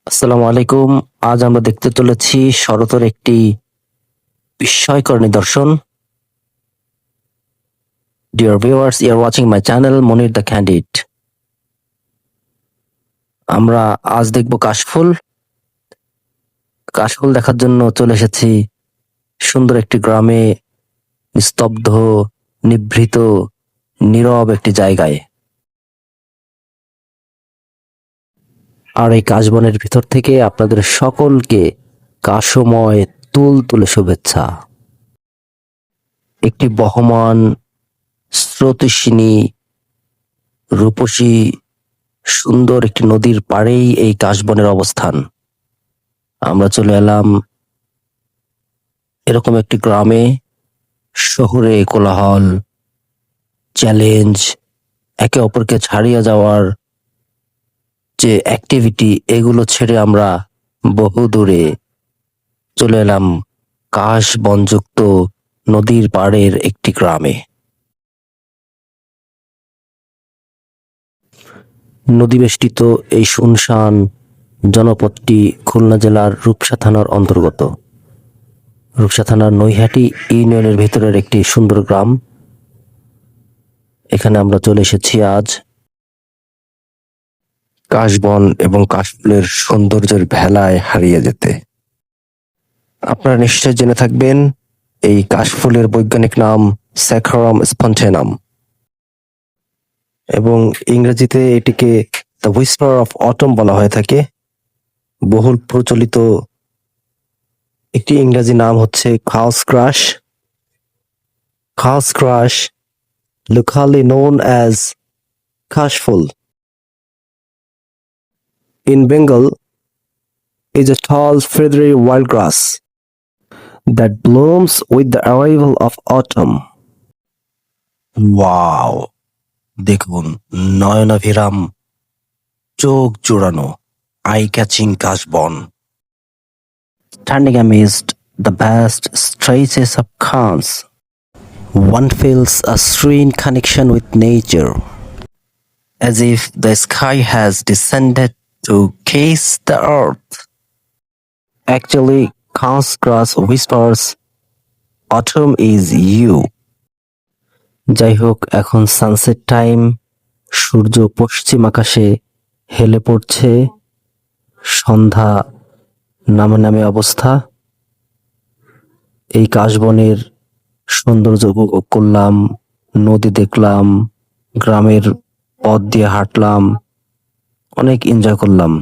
আসসালামু আলাইকুম। আজ আমরা দেখতে চলেছি শরতের একটি বিস্ময়কর নিদর্শন। Dear viewers, you are watching my channel Monir the candid. আমরা আজ দেখব কাশফুল। কাশফুল দেখার জন্য চলে এসেছি সুন্দর একটি গ্রামে, নিস্তব্ধ, নিভৃত, নীরব একটি জায়গায়। আর এই কাশবনের ভিতর থেকে আপনাদের সকলকে কাশময় তুলে শুভেচ্ছা। একটি বহমান, স্রোতস্বিনী, রূপসী, সুন্দর একটি নদীর পাড়েই এই কাশবনের অবস্থান। আমরা চলে এলাম এরকম একটি গ্রামে। শহুরে কোলাহল, চ্যালেঞ্জ, একে অপরকে ছাড়িয়ে যাওয়ার যে অ্যাক্টিভিটি, এগুলো ছেড়ে আমরা বহু দূরে চলে এলাম কাশ বনযুক্ত নদীর পাড়ের একটি গ্রামে। নদীবেষ্টিত এই শুনশান জনপদটি খুলনা জেলার রূপসা থানার অন্তর্গত। রূপসা থানার নৈহাটি ইউনিয়নের ভেতরের একটি সুন্দর গ্রাম। এখানে আমরা চলে এসেছি আজ কাশবন এবং কাশফুলের সৌন্দর্যের ভেলায় হারিয়ে যেতে। আপনারা নিশ্চয় জেনে থাকবেন এই কাশফুলের বৈজ্ঞানিক নাম স্যাখারাম স্পন্টেনাম, এবং ইংরেজিতে এটিকে দ্য হুইসপার অফ অটম বলা হয়ে থাকে। বহুল প্রচলিত একটি ইংরেজি নাম হচ্ছে খাউস ক্রাশ। খাউস ক্রাশ, locally known as কাশফুল in Bengal, is a tall feathery wild grass that blooms with the arrival of autumn. Wow! দেখুন, নয়নাভিরাম, চোখ জোড়ানো, eye-catching কাশবন, standing amidst the vast stretches of khans. One feels a serene connection with nature, as if the sky has descended to kiss the earth. Actually, Khans grass whispers, autumn is you. যাই হোক, এখন sunset time. সূর্য পশ্চিম আকাশে হেলে পড়ছে। সন্ধ্যা নামে নামে অবস্থা। এই কাশবনের সৌন্দর্য উপভোগ করলাম, নদী দেখলাম, গ্রামের পথ দিয়ে হাঁটলাম, অনেক এনজয় করলাম।